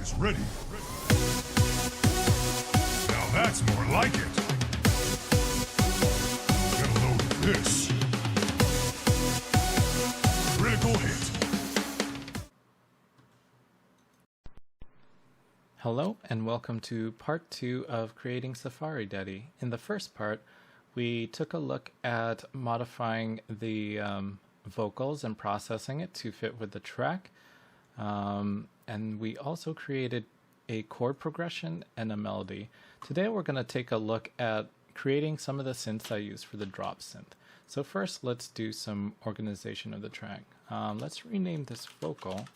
is ready. Now that's more like it. Get a load of this. Critical hit. Hello and welcome to part 2 of creating Safari Daddy. In the first part, we took a look at modifying the vocals and processing it to fit with the track. And we also created a chord progression and a melody. Today we're going to take a look at creating some of the synths I use for the drop synth. So first let's do some organization of the track. Let's rename this vocal.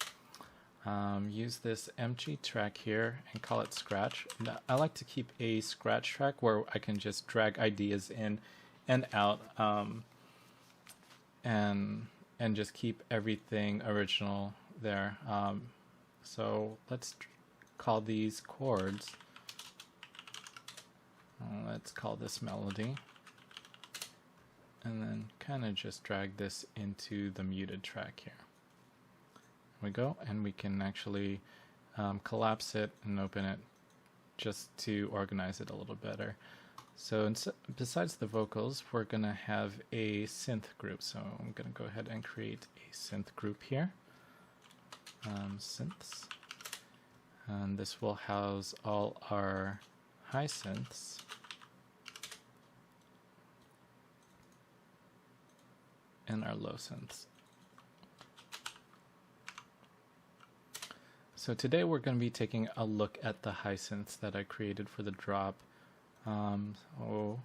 Use this MG track here and call it scratch. Now, I like to keep a scratch track where I can just drag ideas in and out and just keep everything original there. So let's call these chords. Let's call this melody. And then kind of just drag this into the muted track here. We go, and we can actually collapse it and open it just to organize it a little better. So besides the vocals, we're going to have a synth group. So I'm going to go ahead and create a synth group here. Synths. And this will house all our high synths. And our low synths. So today we're going to be taking a look at the high synths that I created for the drop. So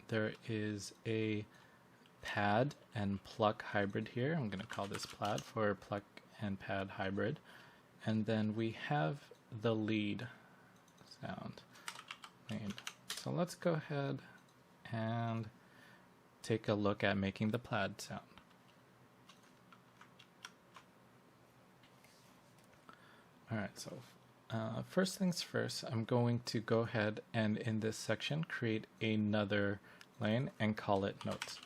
there is a Pad and Pluck hybrid here. I'm going to call this Plad for Pluck and Pad hybrid. And then we have the lead sound. So let's go ahead and take a look at making the Plad sound. Alright, so first things first, I'm going to go ahead and in this section create another lane and call it notes.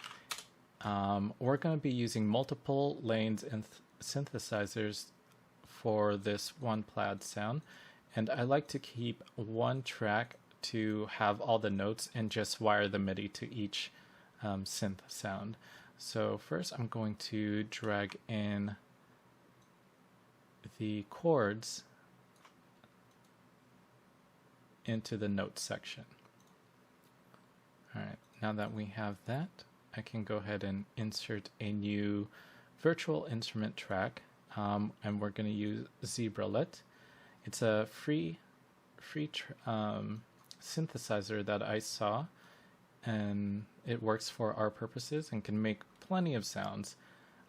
We're going to be using multiple lanes and synthesizers for this one Plad sound, and I like to keep one track to have all the notes and just wire the MIDI to each synth sound. So first I'm going to drag in the chords into the notes section. Alright, now that we have that, I can go ahead and insert a new virtual instrument track, and we're going to use Zebralet. It's a free synthesizer that I saw, and it works for our purposes and can make plenty of sounds.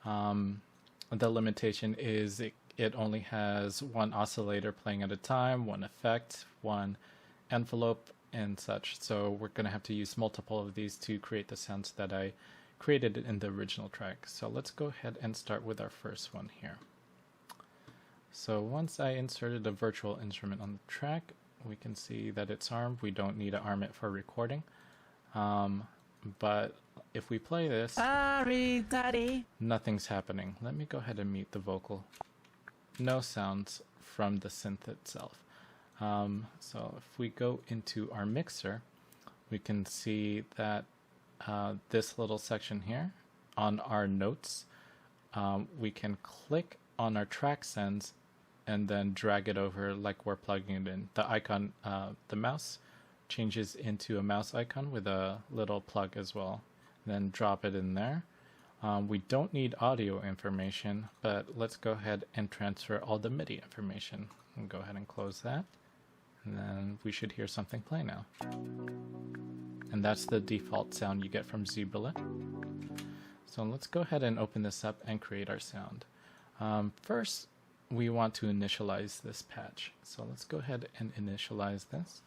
The limitation is it only has one oscillator playing at a time, one effect, one envelope, and such. So we're going to have to use multiple of these to create the sounds that I created in the original track. So let's go ahead and start with our first one here. So once I inserted a virtual instrument on the track, we can see that it's armed. We don't need to arm it for recording. But if we play this, sorry, Daddy, nothing's happening. Let me go ahead and mute the vocal. No sounds from the synth itself. So if we go into our mixer, we can see that this little section here on our notes, we can click on our track sends and then drag it over like we're plugging it in. The icon, the mouse changes into a mouse icon with a little plug as well. Then drop it in there. We don't need audio information, but let's go ahead and transfer all the MIDI information. And go ahead and close that. And then we should hear something play now. And that's the default sound you get from Zebralet. So let's go ahead and open this up and create our sound. First, we want to initialize this patch. So let's go ahead and initialize this.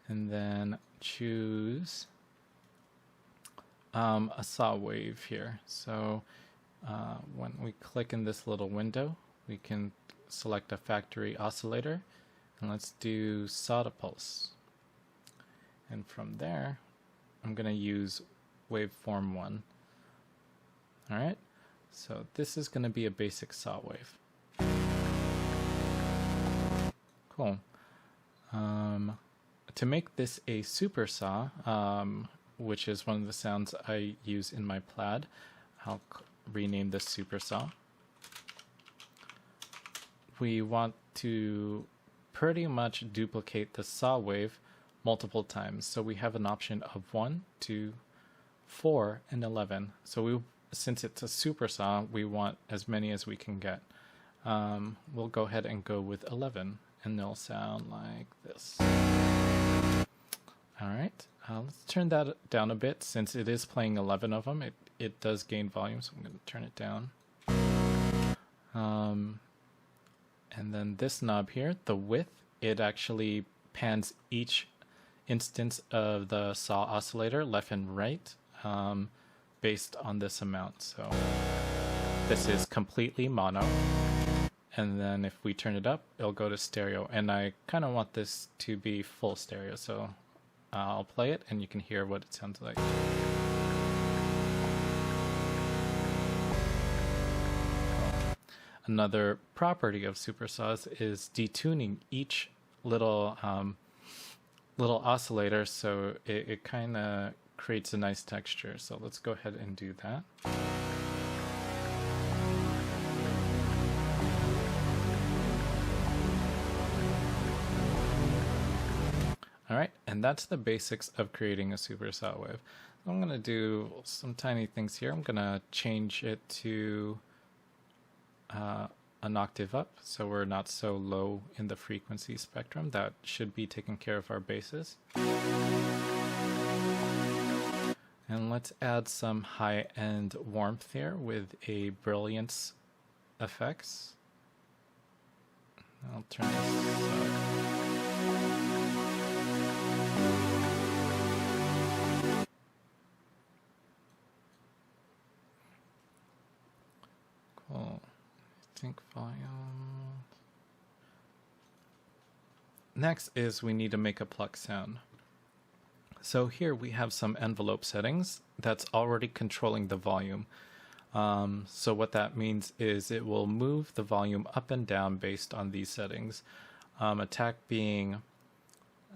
And then choose a saw wave here. So when we click in this little window, we can select a factory oscillator, and let's do saw to pulse. And from there, I'm going to use waveform 1. Alright, so this is going to be a basic saw wave. Cool. To make this a super saw, which is one of the sounds I use in my Plad, I'll rename this super saw. We want to pretty much duplicate the saw wave multiple times. So we have an option of 1, 2, 4, and 11. So since it's a super saw, we want as many as we can get. We'll go ahead and go with 11, and they'll sound like this. All right, let's turn that down a bit. Since it is playing 11 of them, it does gain volume, so I'm going to turn it down. And then this knob here, the width, it actually pans each instance of the saw oscillator left and right based on this amount. So this is completely mono. And then if we turn it up, it'll go to stereo. And I kind of want this to be full stereo, so I'll play it and you can hear what it sounds like. Another property of supersaws is detuning each little oscillator, so it kind of creates a nice texture. So let's go ahead and do that. All right, and that's the basics of creating a super saw wave. I'm going to do some tiny things here. I'm going to change it to an octave up, so we're not so low in the frequency spectrum. That should be taking care of our basses. And let's add some high-end warmth here with a brilliance effects. I'll turn this up. Cool. Sync volume. Next is we need to make a pluck sound. So here we have some envelope settings that's already controlling the volume. So what that means is it will move the volume up and down based on these settings. Attack being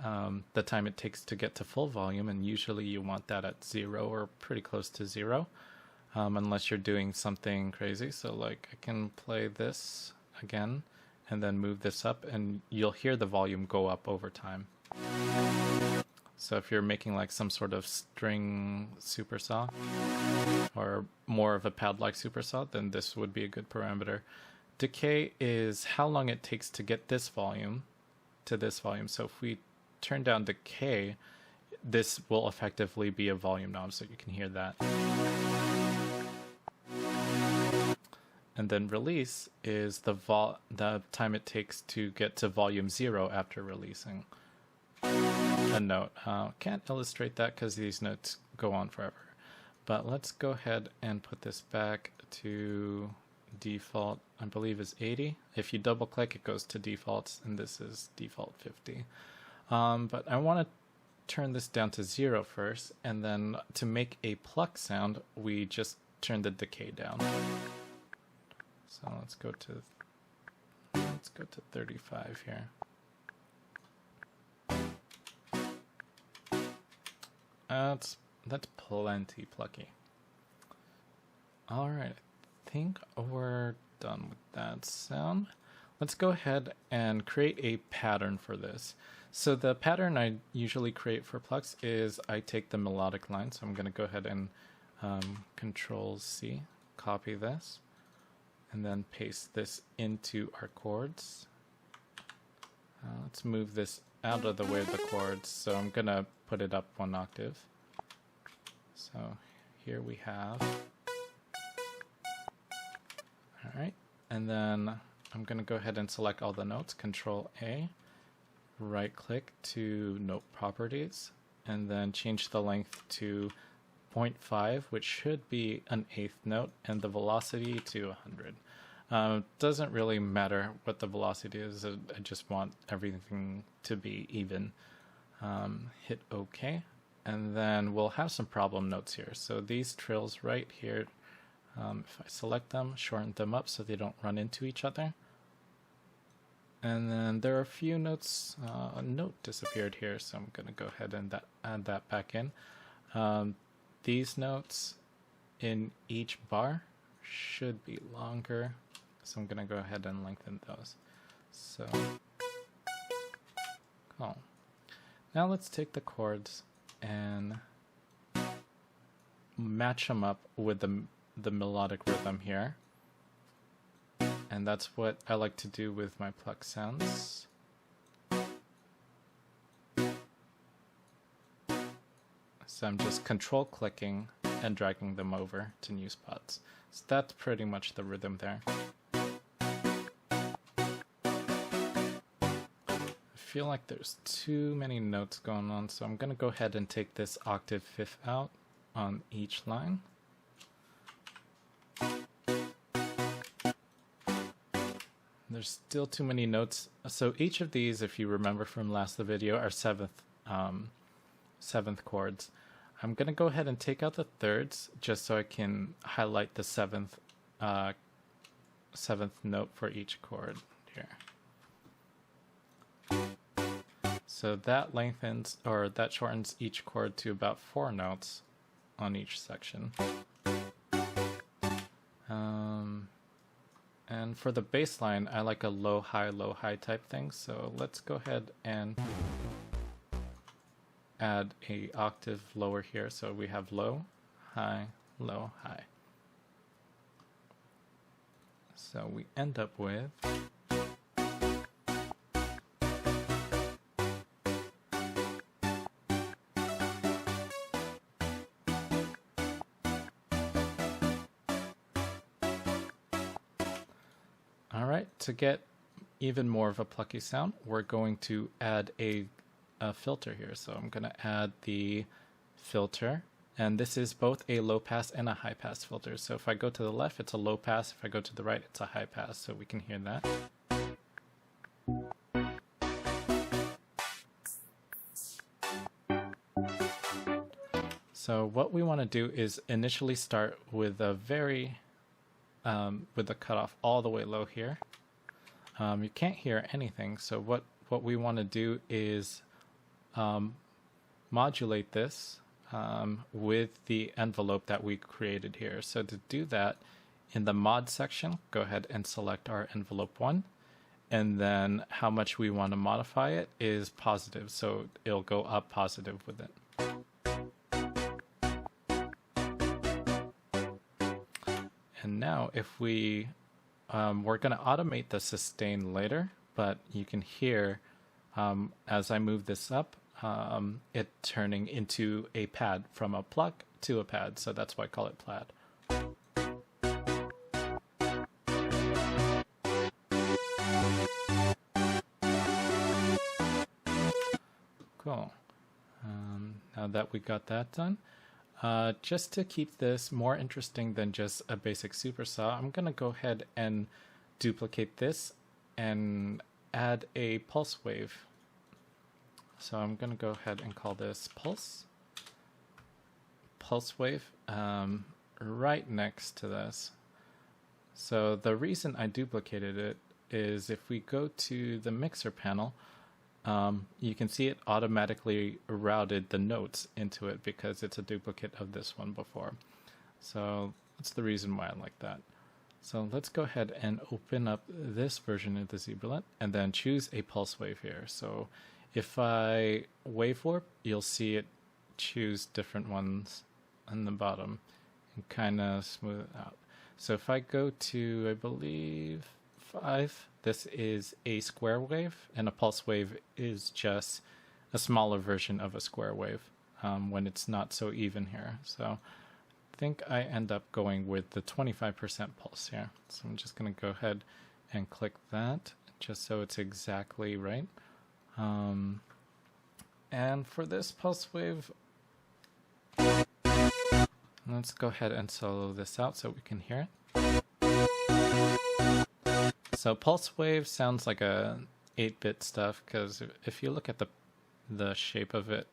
the time it takes to get to full volume, and usually you want that at 0 or pretty close to 0. Unless you're doing something crazy. So like I can play this again and then move this up, and you'll hear the volume go up over time. So if you're making like some sort of string supersaw or more of a pad-like supersaw, then this would be a good parameter. Decay is how long it takes to get this volume to this volume. So if we turn down decay, this will effectively be a volume knob, so you can hear that. And then release is the time it takes to get to volume 0 after releasing a note. Can't illustrate that because these notes go on forever. But let's go ahead and put this back to default, I believe is 80. If you double click, it goes to defaults, and this is default 50. But I want to turn this down to 0 first, and then to make a pluck sound, we just turn the decay down. So let's go to 35 here. That's plenty plucky. All right, I think we're done with that sound. Let's go ahead and create a pattern for this. So the pattern I usually create for plucks is I take the melodic line. So I'm going to go ahead and Control C, copy this, and then paste this into our chords. Let's move this out of the way of the chords. So I'm going to put it up 1 octave. So here we have. All right. And then I'm going to go ahead and select all the notes, Control A, right click to note properties, and then change the length to 0.5, which should be an 1/8 note, and the velocity to 100. Doesn't really matter what the velocity is. I just want everything to be even. Hit OK, and then we'll have some problem notes here. So these trills right here, if I select them, shorten them up so they don't run into each other, And then there are a few notes. A note disappeared here, so I'm going to go ahead and add that back in. These notes in each bar should be longer, so I'm going to go ahead and lengthen those. So, cool. Now let's take the chords and match them up with the melodic rhythm here. And that's what I like to do with my Pluck sounds. So I'm just control clicking and dragging them over to new spots. So that's pretty much the rhythm there. I feel like there's too many notes going on, so I'm going to go ahead and take this octave fifth out on each line. There's still too many notes. So each of these, if you remember from last video, are seventh chords. I'm going to go ahead and take out the thirds just so I can highlight the seventh note for each chord here. So that lengthens, or that shortens each chord to about 4 notes on each section. And for the bass line, I like a low, high type thing. So let's go ahead and add a octave lower here. So we have low, high, low, high. So we end up with Alright, to get even more of a plucky sound, we're going to add a filter here. So I'm going to add the filter, and this is both a low pass and a high pass filter. So if I go to the left, it's a low pass. If I go to the right, it's a high pass. So we can hear that. So what we want to do is initially start with a with the cutoff all the way low here. You can't hear anything, so what we want to do is modulate this with the envelope that we created here. So to do that, in the mod section, go ahead and select our envelope 1, and then how much we want to modify it is positive, so it'll go up positive with it. And now if we're going to automate the sustain later, but you can hear as I move this up, it turning into a pad from a pluck to a pad. So that's why I call it Plad. Cool. Now that we got that done, just to keep this more interesting than just a basic supersaw, I'm going to go ahead and duplicate this and add a pulse wave. So I'm going to go ahead and call this pulse wave right next to this. So the reason I duplicated it is if we go to the mixer panel, you can see it automatically routed the notes into it because it's a duplicate of this one before. So that's the reason why I like that. So let's go ahead and open up this version of the ZBruLent and then choose a pulse wave here. So if I wave warp, you'll see it choose different ones on the bottom and kind of smooth it out. So if I go to, I believe, 5, this is a square wave, and a pulse wave is just a smaller version of a square wave when it's not so even here. So I think I end up going with the 25% pulse here. So I'm just going to go ahead and click that just so it's exactly right. And for this pulse wave, let's go ahead and solo this out so we can hear it. So pulse wave sounds like a 8-bit stuff, because if you look at the shape of it,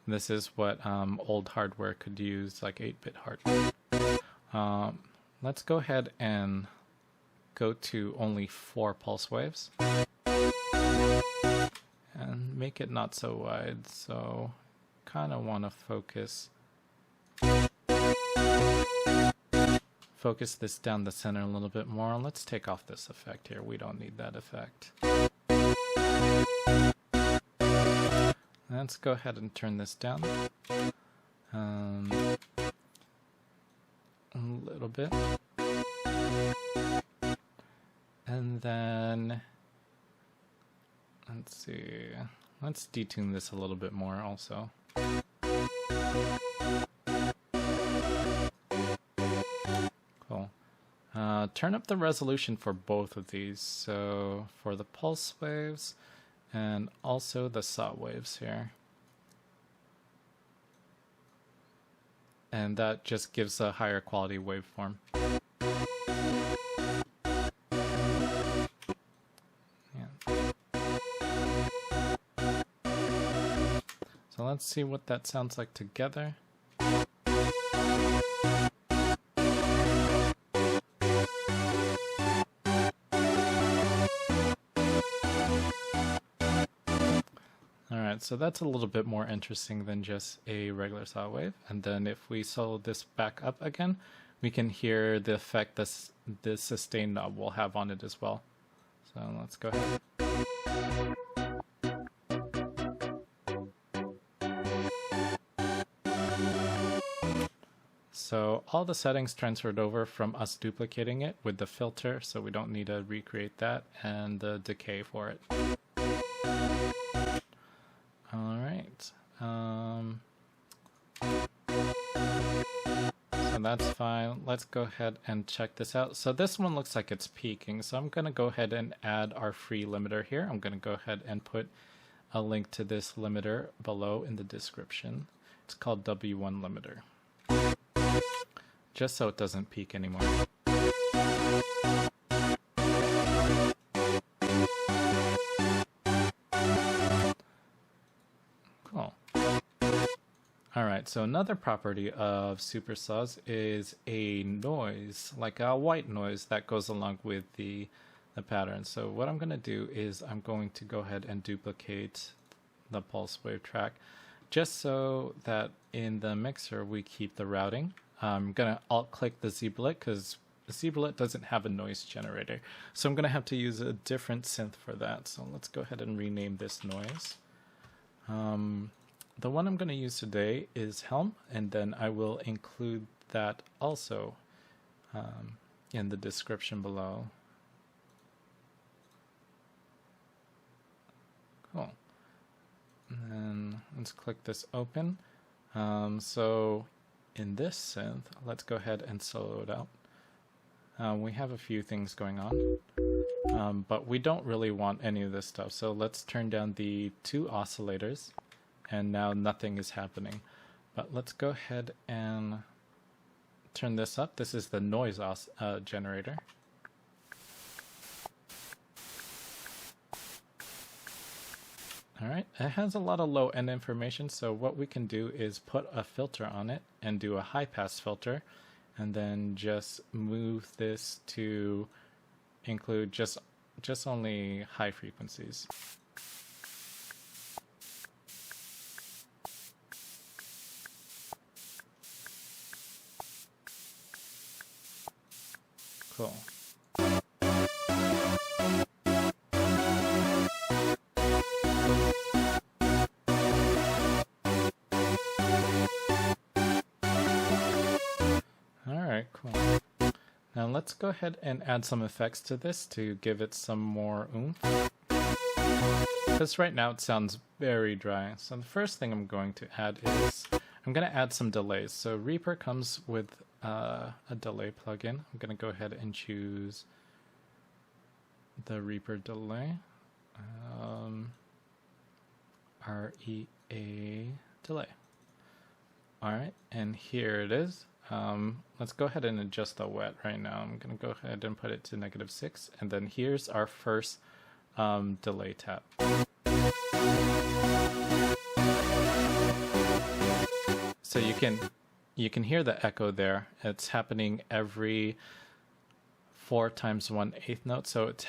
this is what old hardware could use, like 8-bit hardware. Let's go ahead and go to only 4 pulse waves. make it not so wide, so kind of want to focus this down the center a little bit more. Let's take off this effect here. We don't need that effect. Let's go ahead and turn this down a little bit. And then, let's see, let's detune this a little bit more also. Cool. Turn up the resolution for both of these, so for the pulse waves and also the saw waves here. And that just gives a higher quality waveform. So let's see what that sounds like together. Alright, so that's a little bit more interesting than just a regular saw wave. And then if we solo this back up again, we can hear the effect this sustain knob will have on it as well. So let's go ahead. So all the settings transferred over from us duplicating it with the filter, so we don't need to recreate that, and the decay for it. Alright. So that's fine. Let's go ahead and check this out. So this one looks like it's peaking, so I'm going to go ahead and add our free limiter here. I'm going to go ahead and put a link to this limiter below in the description. It's called W1 limiter. Just so it doesn't peak anymore. Cool. Alright, so another property of supersaws is a noise, like a white noise that goes along with the pattern. So what I'm going to do is I'm going to go ahead and duplicate the pulse wave track, just so that in the mixer we keep the routing. I'm going to alt-click the Z-Bullet because the Z-Bullet doesn't have a noise generator. So I'm going to have to use a different synth for that. So let's go ahead and rename this noise. The one I'm going to use today is Helm, and then I will include that also in the description below. Cool. And then let's click this open. So in this synth, let's go ahead and solo it out. We have a few things going on, but we don't really want any of this stuff. So let's turn down the 2 oscillators, and now nothing is happening. But let's go ahead and turn this up. This is the noise generator. Alright, it has a lot of low end information, so what we can do is put a filter on it and do a high pass filter, and then just move this to include just only high frequencies. Cool. Alright, cool. Now let's go ahead and add some effects to this to give it some more oomph. Because right now it sounds very dry. So the first thing I'm going to add is I'm going to add some delays. So Reaper comes with a delay plugin. I'm going to go ahead and choose the Reaper delay. REA delay. Alright, and here it is. Let's go ahead and adjust the wet right now. I'm going to go ahead and put it to -6, and then here's our first delay tap. So you can hear the echo there. It's happening every 4 × 1/8 note, so it's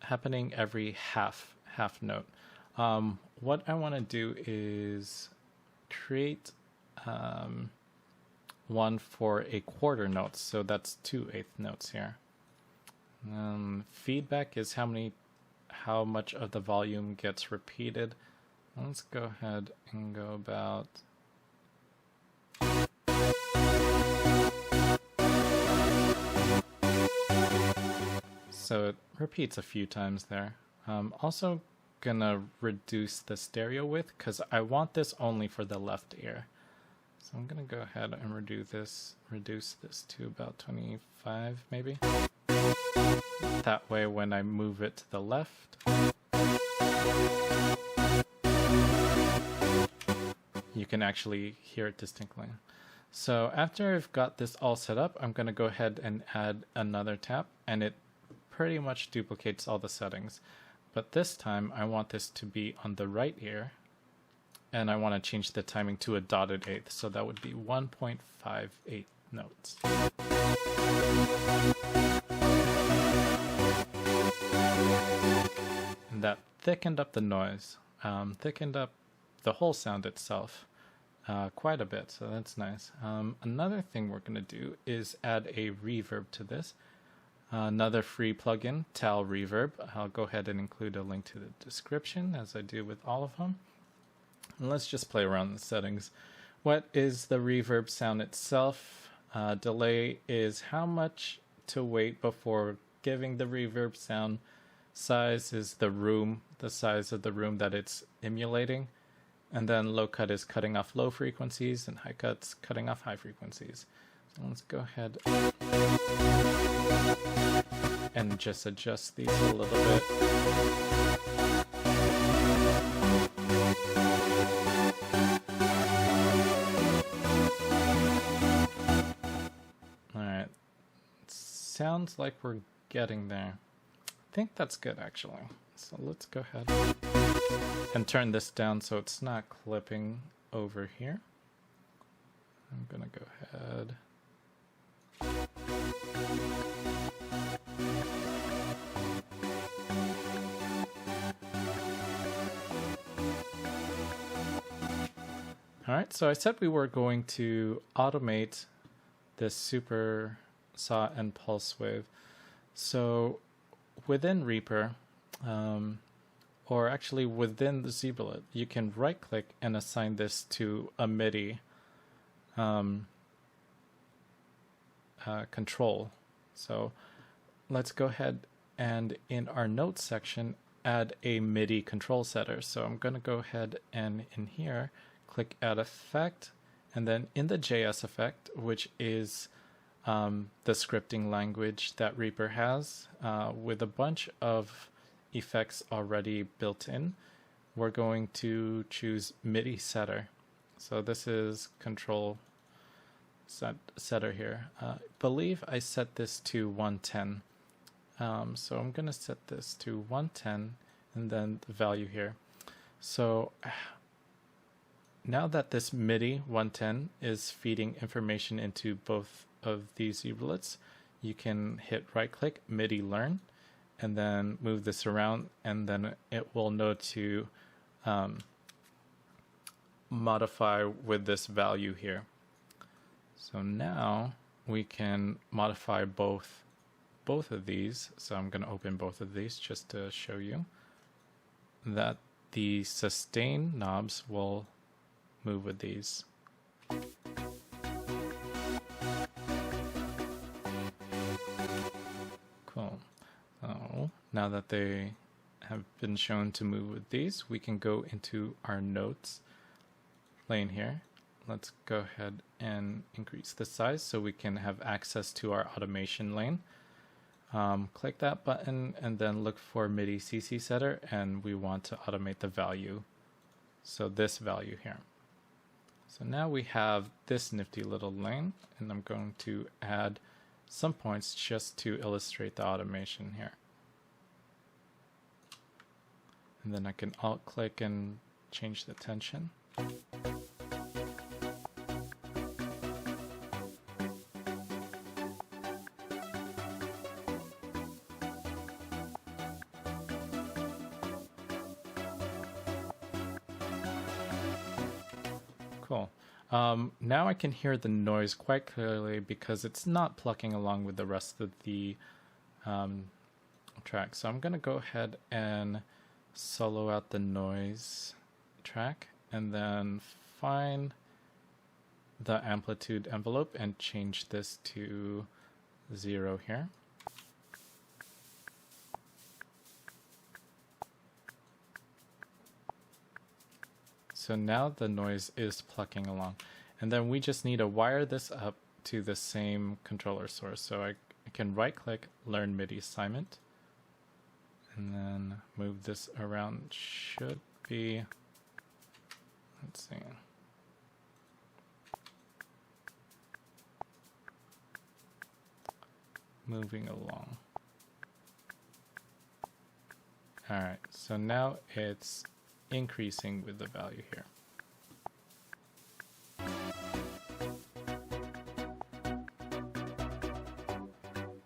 happening every half note. What I want to do is create one for a quarter note, so that's 2/8 notes here. Feedback is how much of the volume gets repeated. Let's go ahead and go about. So it repeats a few times there. Also gonna reduce the stereo width because I want this only for the left ear. So I'm gonna go ahead and reduce this to about 25 maybe. That way when I move it to the left, you can actually hear it distinctly. So after I've got this all set up, I'm gonna go ahead and add another tap, and it pretty much duplicates all the settings. But this time I want this to be on the right ear, and I want to change the timing to a dotted eighth, so that would be 1.58 notes. And that thickened up the noise, thickened up the whole sound itself quite a bit, so that's nice. Another thing we're going to do is add a reverb to this. Another free plugin, Tal Reverb. I'll go ahead and include a link to the description as I do with all of them. And let's just play around the settings. What is the reverb sound itself? Delay is how much to wait before giving the reverb sound. Size is the size of the room that it's emulating. And then low cut is cutting off low frequencies, and high cut's cutting off high frequencies. So let's go ahead and just adjust these a little bit. Alright, sounds like we're getting there. I think that's good actually. So let's go ahead and turn this down so it's not clipping over here. I'm gonna go ahead. Alright, so I said we were going to automate this super saw and pulse wave. So within Reaper, or actually within the ZBullet, you can right click and assign this to a MIDI control. So let's go ahead and in our notes section add a MIDI control setter. So I'm going to go ahead and in here click add effect, and then in the JS effect, which is the scripting language that Reaper has with a bunch of effects already built in, we're going to choose MIDI setter. So this is control setter here. I believe I set this to 110. So I'm going to set this to 110 and then the value here. So now that this MIDI 110 is feeding information into both of these ZBullets, you can hit right click, MIDI learn, and then move this around, and then it will know to modify with this value here. So now we can modify both of these. So I'm going to open both of these just to show you that the sustain knobs will move with these. Cool. So now that they have been shown to move with these, we can go into our notes lane here. Let's go ahead and increase the size so we can have access to our automation lane. Click that button and then look for MIDI CC setter, and we want to automate the value. So this value here. So now we have this nifty little lane, and I'm going to add some points just to illustrate the automation here. And then I can alt click and change the tension. Now I can hear the noise quite clearly because it's not plucking along with the rest of the track. So I'm going to go ahead and solo out the noise track and then find the amplitude envelope and change this to 0 here. So now the noise is plucking along. And then we just need to wire this up to the same controller source. So I can right click, learn MIDI assignment, and then move this around. Should be, let's see. Moving along. Alright, so now it's increasing with the value here.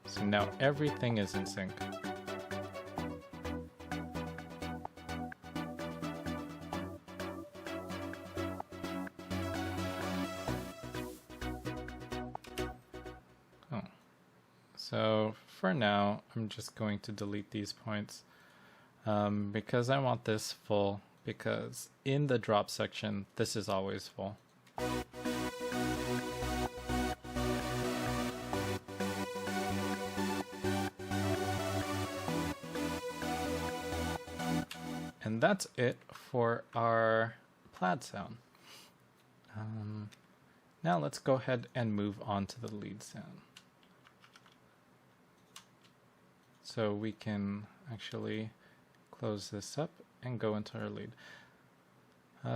So now everything is in sync. Oh. So for now, I'm just going to delete these points because I want this full. Because in the drop section, this is always full. And that's it for our Plad sound. Now let's go ahead and move on to the lead sound. So we can actually close this up and go into our lead.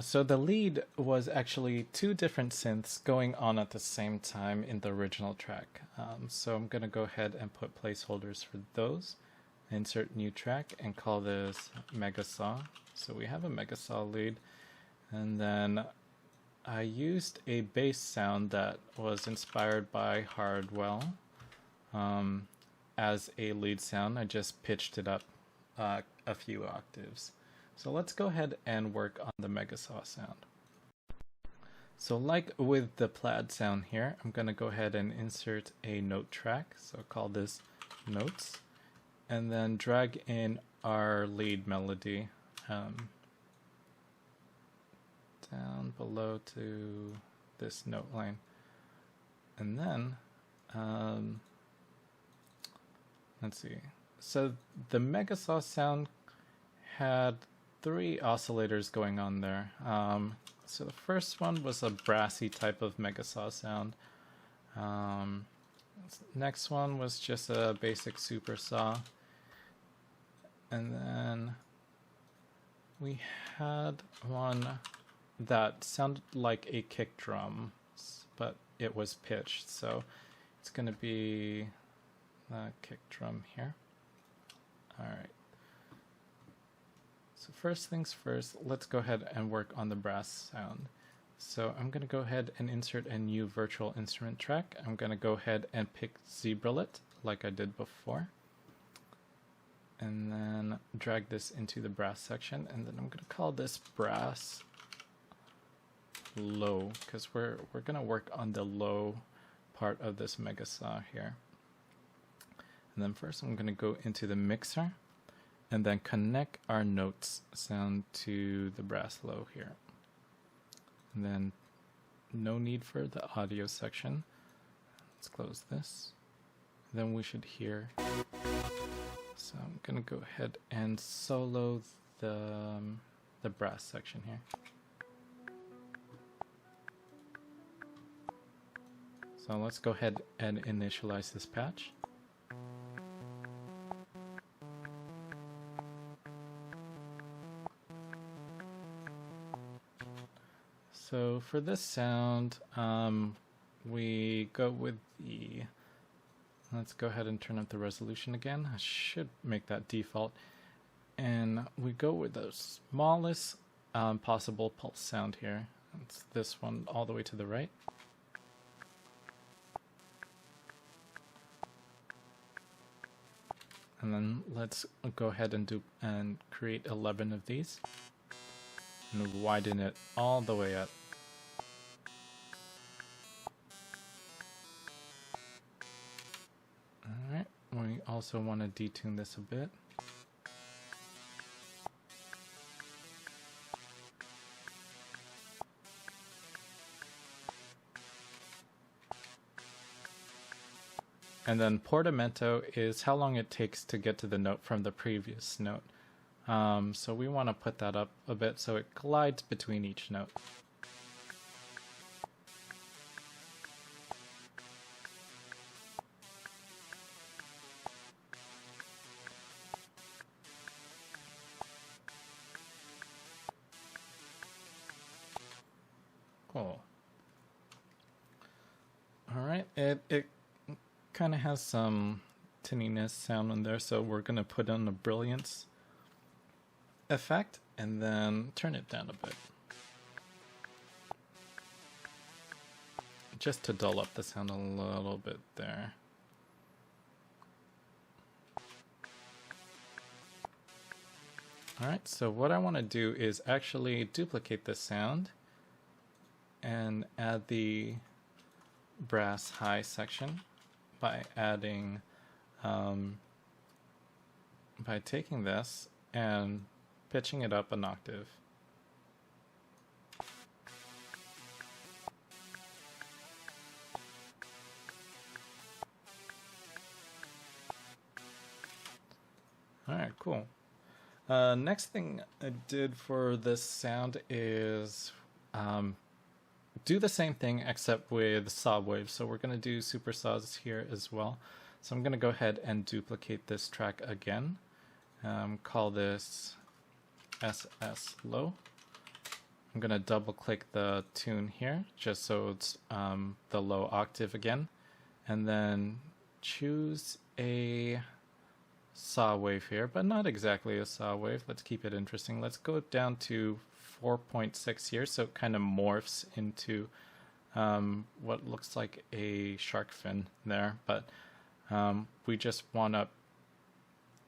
So the lead was actually two different synths going on at the same time in the original track. So I'm going to go ahead and put placeholders for those. Insert new track and call this Megasaw. So we have a Megasaw lead. And then I used a bass sound that was inspired by Hardwell as a lead sound. I just pitched it up a few octaves. So let's go ahead and work on the Megasaw sound. So like with the Plad sound here, I'm going to go ahead and insert a note track. So call this notes. And then drag in our lead melody down below to this note line. And then, let's see. So the Megasaw sound had 3 oscillators going on there. So the first one was a brassy type of Megasaw sound. Next one was just a basic super saw. And then we had one that sounded like a kick drum, but it was pitched. So it's going to be a kick drum here. All right. So first things first, let's go ahead and work on the brass sound. So I'm going to go ahead and insert a new virtual instrument track. I'm going to go ahead and pick Zebralet like I did before. And then drag this into the brass section. And then I'm going to call this brass low because we're going to work on the low part of this Megasaw here. And then first I'm going to go into the mixer and then connect our notes sound to the brass low here. And then no need for the audio section. Let's close this. Then we should hear. So I'm going to go ahead and solo the brass section here. So let's go ahead and initialize this patch. So for this sound, we go with the, let's go ahead and turn up the resolution again. I should make that default. And we go with the smallest possible pulse sound here. It's this one all the way to the right. And then let's go ahead and create 11 of these. And widen it all the way up. also want to detune this a bit. And then portamento is how long it takes to get to the note from the previous note. So we want to put that up a bit so it glides between each note. Cool. Alright, it kind of has some tinniness sound in there, so we're going to put in a brilliance effect and then turn it down a bit. Just to dull up the sound a little bit there. Alright, so what I want to do is actually duplicate this sound and add the brass high section by adding, by taking this and pitching it up an octave. Alright, cool. Next thing I did for this sound is do the same thing except with saw waves. So we're going to do super saws here as well. So I'm going to go ahead and duplicate this track again. Call this SS low. I'm going to double click the tune here just so it's the low octave again. And then choose a saw wave here, but not exactly a saw wave. Let's keep it interesting. Let's go down to 4.6 here, so it kind of morphs into what looks like a shark fin there, but we just want to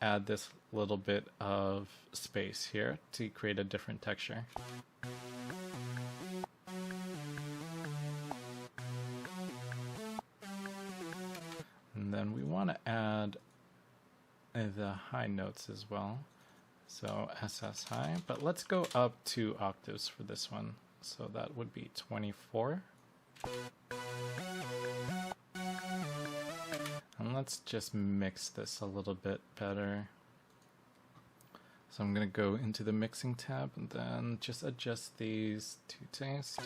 add this little bit of space here to create a different texture. And then we want to add the high notes as well. So SS high, but let's go up 2 octaves for this one. So that would be 24. And let's just mix this a little bit better. So I'm going to go into the mixing tab and then just adjust these to taste.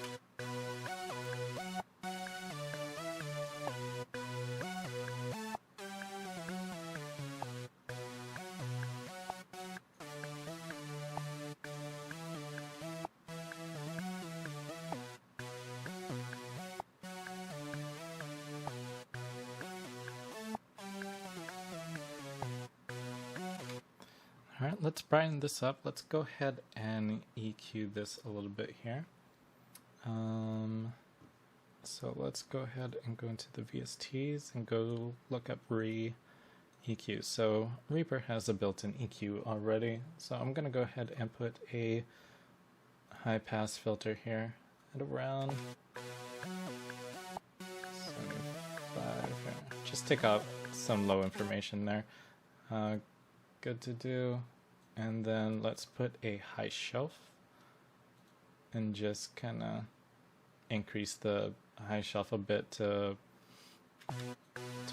Alright, let's brighten this up. Let's go ahead and EQ this a little bit here. So let's go ahead and go into the VSTs and go look up EQ. So Reaper has a built-in EQ already. So I'm going to go ahead and put a high pass filter here at around 75 here. Just take out some low information there. Good to do. And then let's put a high shelf and just kind of increase the high shelf a bit to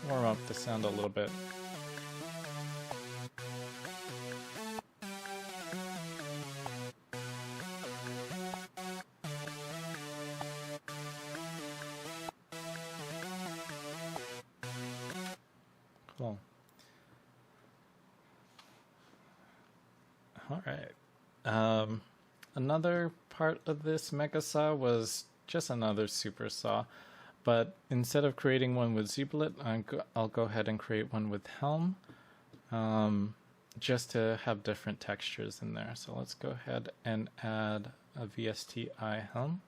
warm up the sound a little bit. Cool. Alright, another part of this Megasaw was just another super saw, but instead of creating one with Z-Bullet, I'll go ahead and create one with Helm, just to have different textures in there. So let's go ahead and add a VSTi Helm.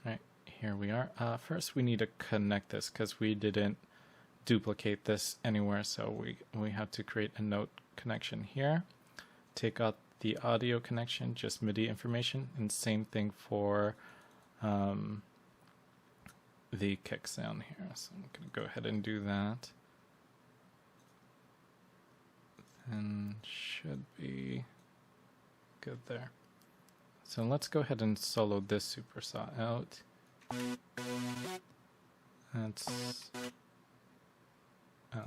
Right, here we are. First we need to connect this because we didn't duplicate this anywhere, so we have to create a note connection here. Take out the audio connection, just MIDI information, and same thing for the kick sound here. So I'm going to go ahead and do that. And should be good there. So let's go ahead and solo this supersaw out. That's... oh.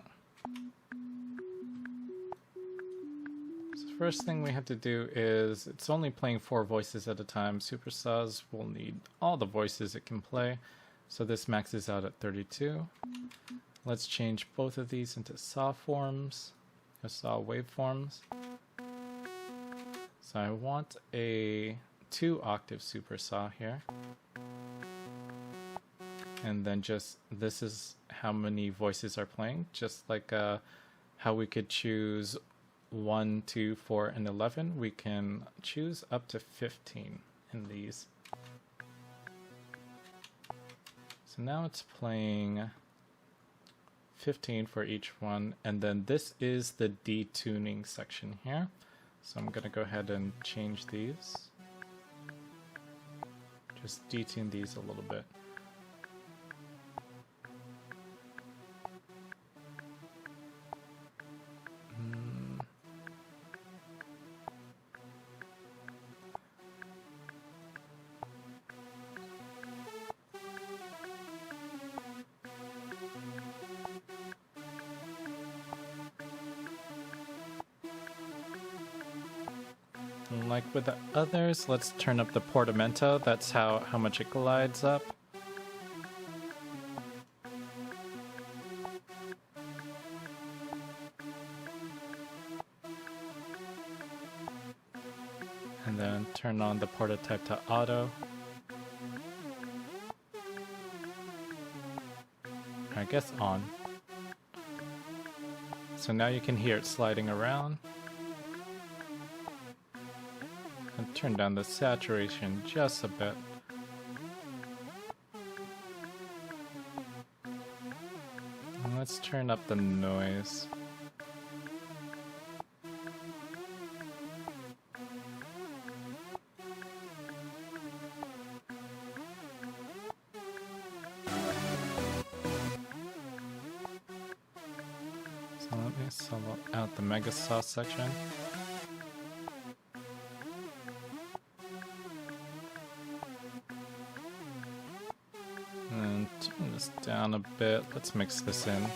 So first thing we have to do is, it's only playing 4 voices at a time. Supersaws will need all the voices it can play. So this maxes out at 32. Let's change both of these into saw forms, or saw waveforms. So I want a 2-octave supersaw here. And then just, this is how many voices are playing, just like how we could choose 1, 2, 4, and 11. We can choose up to 15 in these. So now it's playing 15 for each one, and then this is the detuning section here. So I'm going to go ahead and change these. Just detune these a little bit. Like with the others, let's turn up the portamento. That's how much it glides up. And then turn on the portatype to auto. I guess on. So now you can hear it sliding around. And turn down the saturation just a bit. And let's turn up the noise. So let me solo out the Megasaw section. And turn this down a bit. Let's mix this in.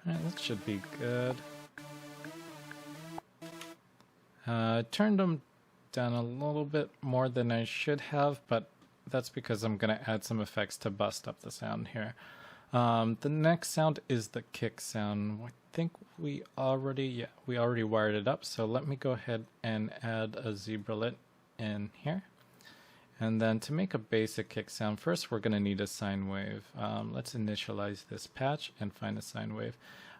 Alright, that should be good. I turned them down a little bit more than I should have, but that's because I'm going to add some effects to bust up the sound here. The next sound is the kick sound. I think we already wired it up, so let me go ahead and add a zebralet in here. And then to make a basic kick sound, first we're going to need a sine wave. Let's initialize this patch and find a sine wave.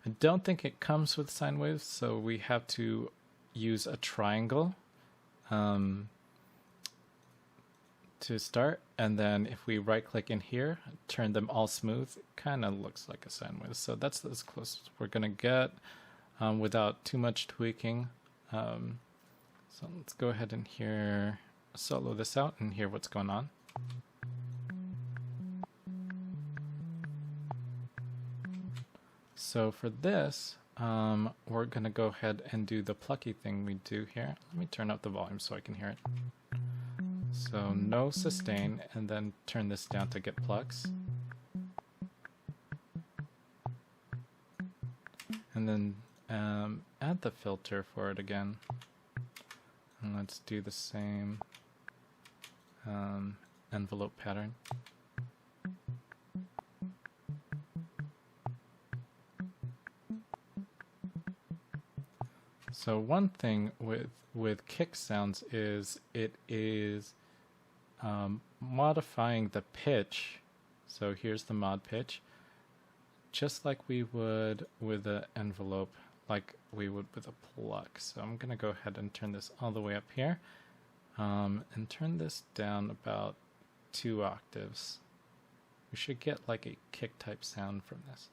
I don't think it comes with sine waves, so we have to use a triangle to start. And then if we right click in here, turn them all smooth, it kind of looks like a sine wave. So that's as close as we're going to get without too much tweaking. So let's go ahead and here solo this out and hear what's going on. So for this, we're going to go ahead and do the plucky thing we do here. Let me turn up the volume so I can hear it. So no sustain, and then turn this down to get plucks. And then add the filter for it again. And let's do the same envelope pattern. So one thing with kick sounds is it is modifying the pitch. So here's the mod pitch, just like we would with an envelope. like we would with a pluck. So I'm going to go ahead and turn this all the way up here, and turn this down about 2 octaves. We should get like a kick type sound from this.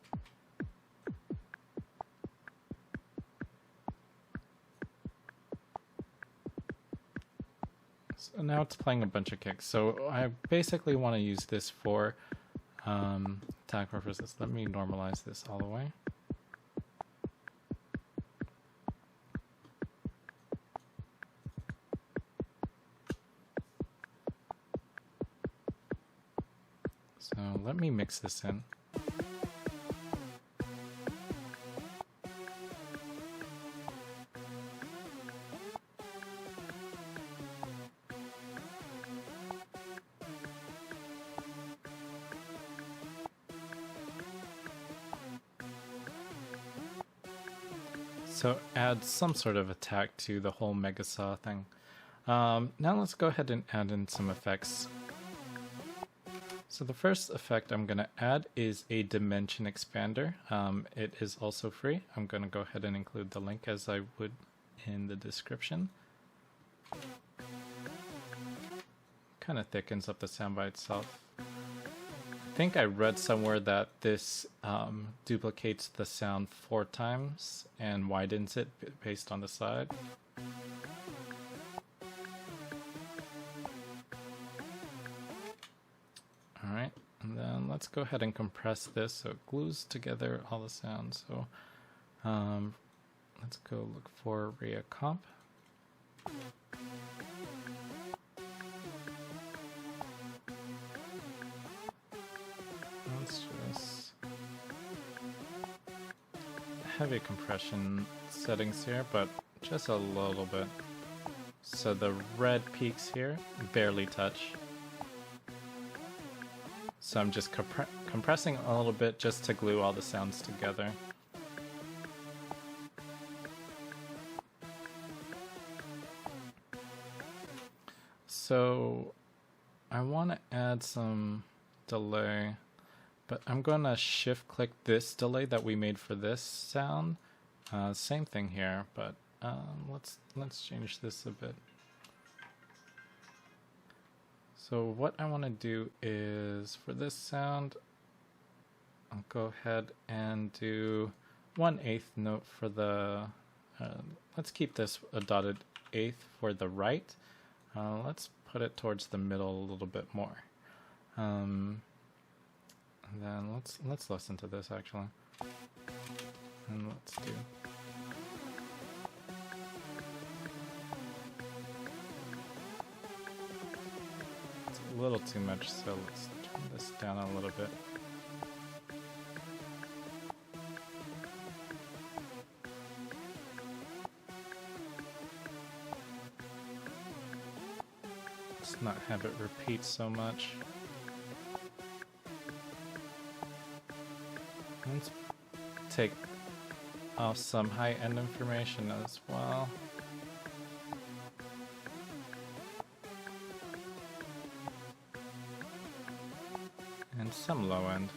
So now it's playing a bunch of kicks. So I basically want to use this for attack purposes. Let me normalize this all the way. So let me mix this in. So add some sort of attack to the whole Megasaw thing. Now let's go ahead and add in some effects. So the first effect I'm going to add is a dimension expander. It is also free. I'm going to go ahead and include the link as I would in the description. Kind of thickens up the sound by itself. I think I read somewhere that this duplicates the sound 4 times and widens it based on the side. Alright, and then let's go ahead and compress this so it glues together all the sounds. So let's go look for Rea Comp. Let's just heavy compression settings here, but just a little bit. So the red peaks here barely touch. So I'm just compressing a little bit just to glue all the sounds together. So I want to add some delay, but I'm going to shift click this delay that we made for this sound. Same thing here, but let's change this a bit. So what I want to do is for this sound, I'll go ahead and do 1/8 note for the, let's keep this a dotted eighth for the right. Let's put it towards the middle a little bit more. And then let's listen to this actually. And let's do. A little too much, so let's turn this down a little bit. Let's not have it repeat so much. Let's take off some high-end information as well. And some low end.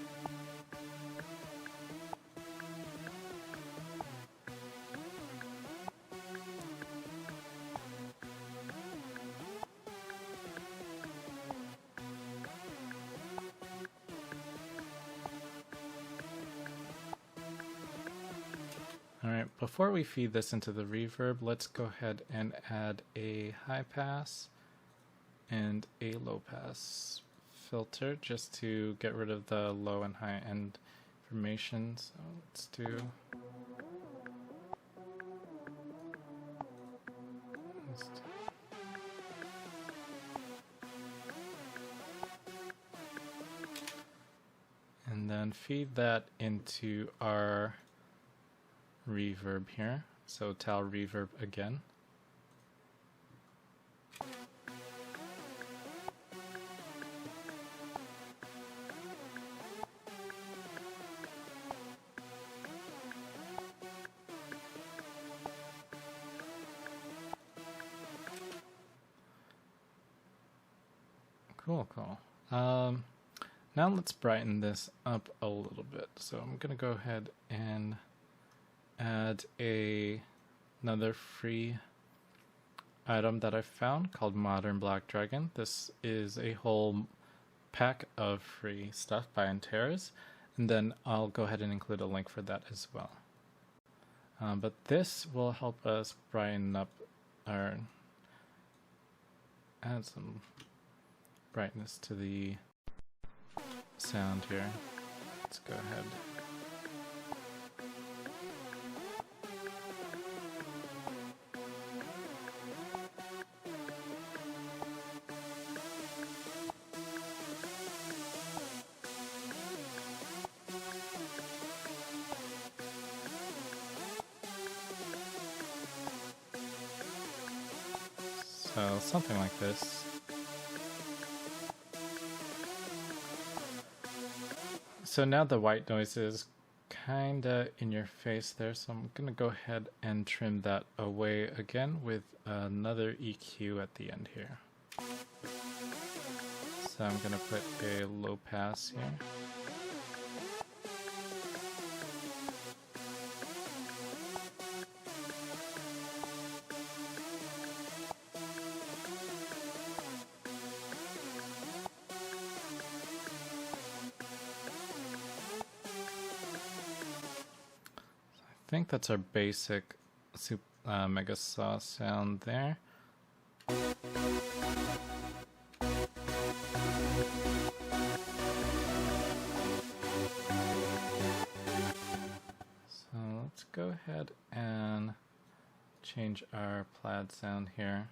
Alright, before we feed this into the reverb, let's go ahead and add a high pass and a low pass filter just to get rid of the low and high end information. So let's do and then feed that into our reverb here. So tell reverb again. Cool. Now let's brighten this up a little bit. So I'm gonna go ahead and add another free item that I found called Modern Black Dragon. This is a whole pack of free stuff by Antares, and then I'll go ahead and include a link for that as well. But this will help us brighten up our, add some brightness to the sound here. Let's go ahead. So something like this. So now the white noise is kinda in your face there, so I'm gonna go ahead and trim that away again with another EQ at the end here. So I'm gonna put a low pass here. I think that's our basic Megasaw sound there. So let's go ahead and change our Plad sound here.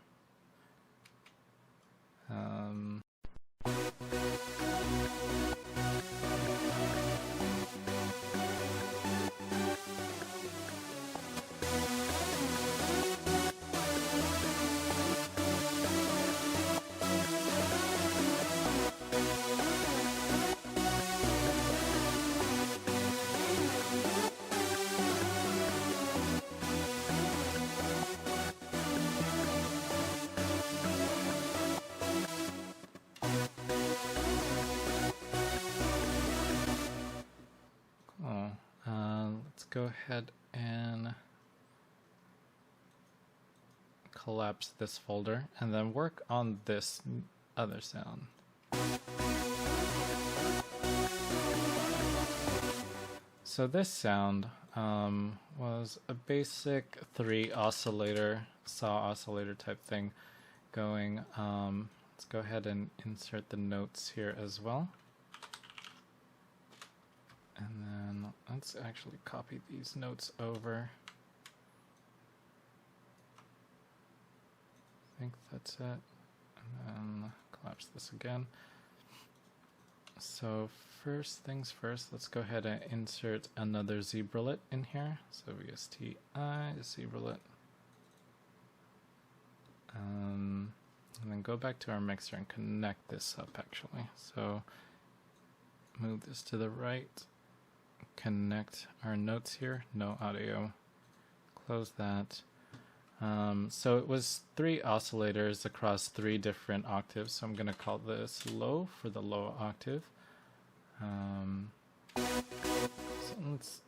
Let's go ahead and collapse this folder and then work on this other sound. So this sound was a basic 3 oscillator, saw oscillator type thing going. Let's go ahead and insert the notes here as well. And then let's actually copy these notes over. I think that's it. And then collapse this again. So first things first, let's go ahead and insert another zebralet in here. So VSTi zebralet. And then go back to our mixer and connect this up actually. So move this to the right. Connect our notes here, no audio, close that. So it was 3 oscillators across 3 different octaves, so I'm going to call this low for the low octave. So let's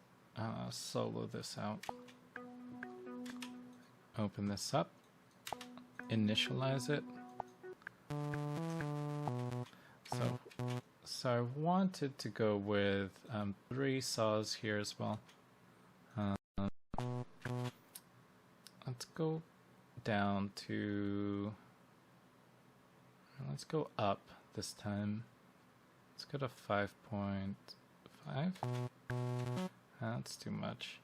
solo this out, open this up, initialize it. So I wanted to go with 3 saws here as well. Let's go down to, let's go up this time. Let's go to 5.5. That's too much.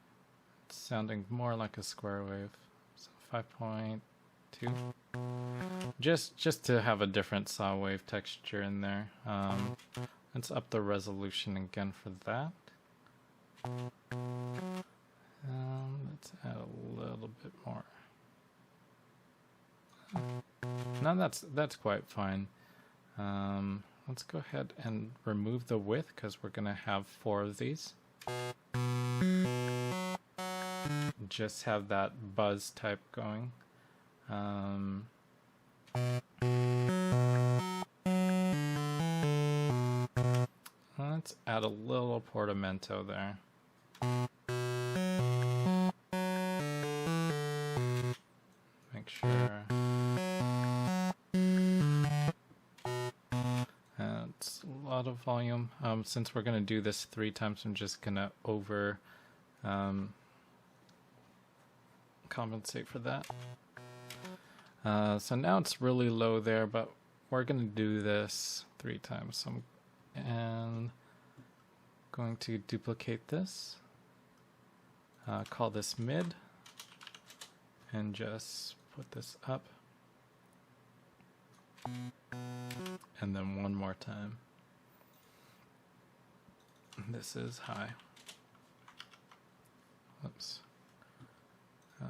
It's sounding more like a square wave. So 5.2. Just to have a different saw wave texture in there. Let's up the resolution again for that. Let's add a little bit more. Now that's quite fine. Let's go ahead and remove the width because we're gonna have 4 of these. Just have that buzz type going. Let's add a little portamento there. make sure. It's a lot of volume. Since we're going to do this 3 times, I'm just going to over compensate for that. So now it's really low there, but we're going to do this 3 times. So I'm going to duplicate this, call this mid, and just put this up. And then one more time. This is high. Oops. I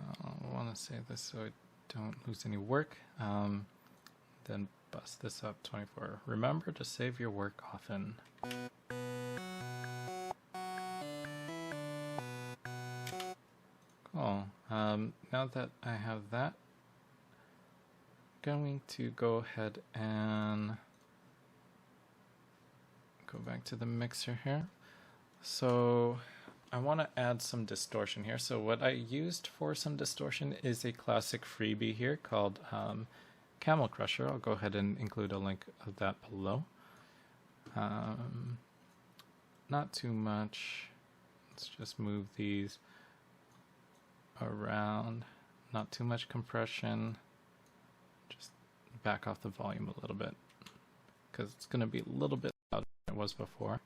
want to save this so I don't lose any work. Then bust this up 24. Remember to save your work often. Cool. Now that I have that, I'm going to go ahead and go back to the mixer here. So I want to add some distortion here. So what I used for some distortion is a classic freebie here called Camel Crusher. I'll go ahead and include a link of that below. Not too much. Let's just move these around. Not too much compression. Just back off the volume a little bit because it's going to be a little bit louder than it was before.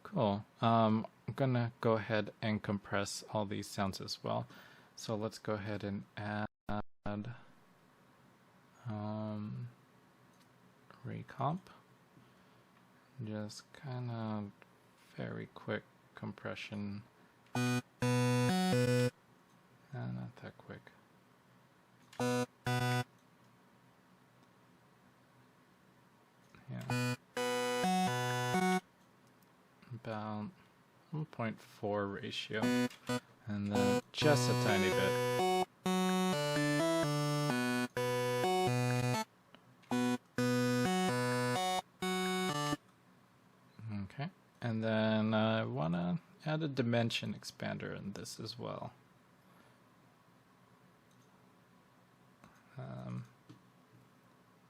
Cool. I'm going to go ahead and compress all these sounds as well. So let's go ahead and add recomp. Just kind of very quick compression. Not that quick. Yeah. About 1.4 ratio. And then just a tiny bit. Okay. And then I want to add a dimension expander in this as well.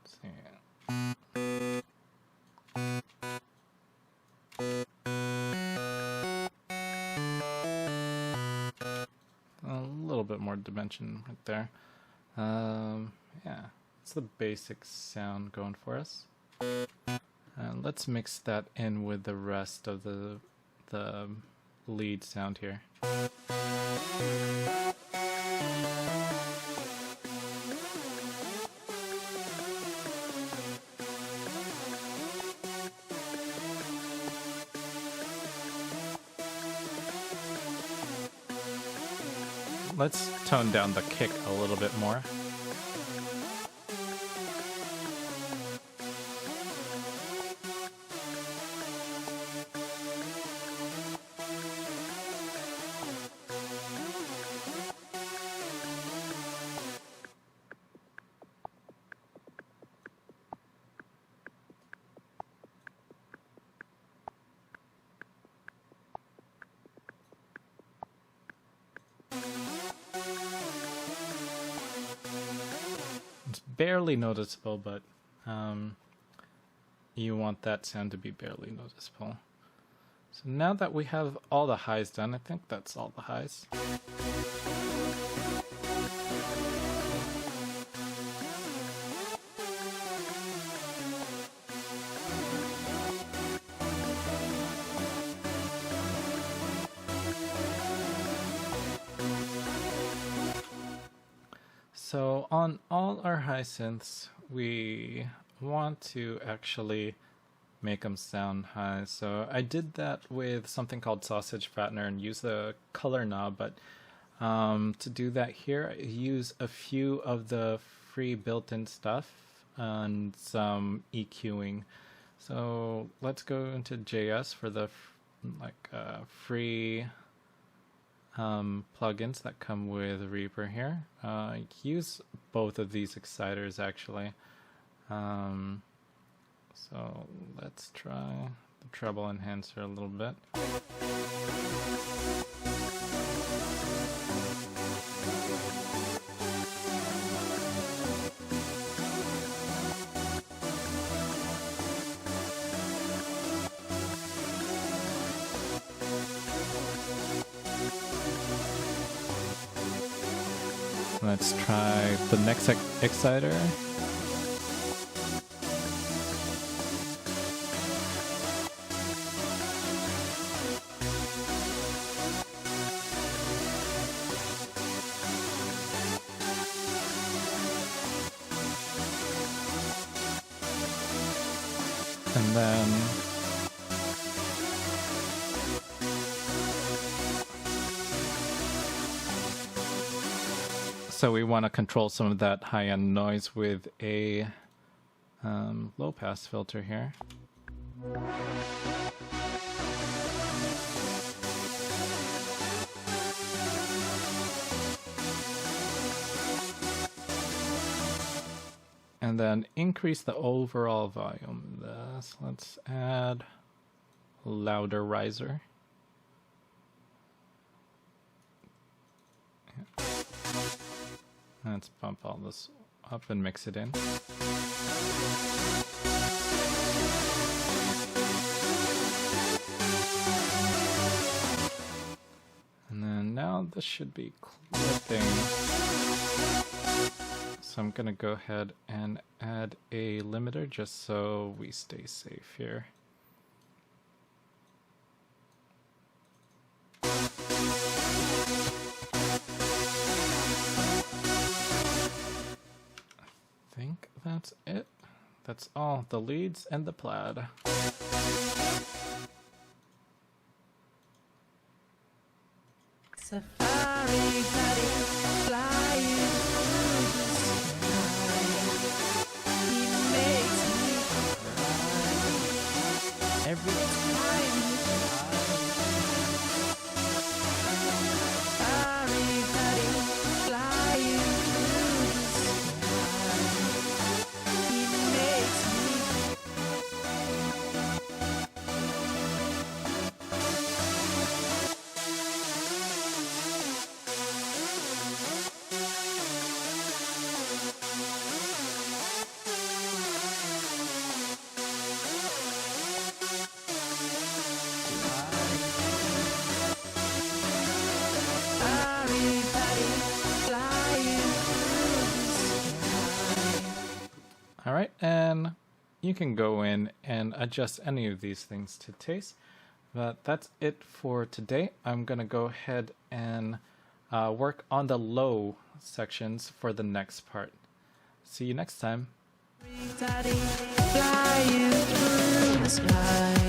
Let's see. A little bit more dimension right there. Yeah, it's the basic sound going for us. Let's mix that in with the rest of the lead sound here. Let's tone down the kick a little bit more. Barely noticeable, but you want that sound to be barely noticeable. So now that we have all the highs done, I think that's all the highs. So on all our high synths, we want to actually make them sound high. So I did that with something called Sausage Fattener and use the color knob, but to do that here, I use a few of the free built-in stuff and some EQing. So let's go into JS for the free plugins that come with Reaper here. Use both of these exciters actually. So let's try the treble enhancer a little bit. Let's try the next exciter. And then so we want to control some of that high-end noise with a low-pass filter here. And then increase the overall volume. Let's add louder riser. Let's bump all this up and mix it in. And then now this should be clipping. So I'm gonna go ahead and add a limiter just so we stay safe here. I think that's it. That's all, the leads and the plaid. Safari buddy, flying through the sky. He makes me cry every time he flies. Safari buddy, flying through the sky. He makes me Alright, and you can go in and adjust any of these things to taste. But that's it for today. I'm going to go ahead and work on the low sections for the next part. See you next time. flying through the sky.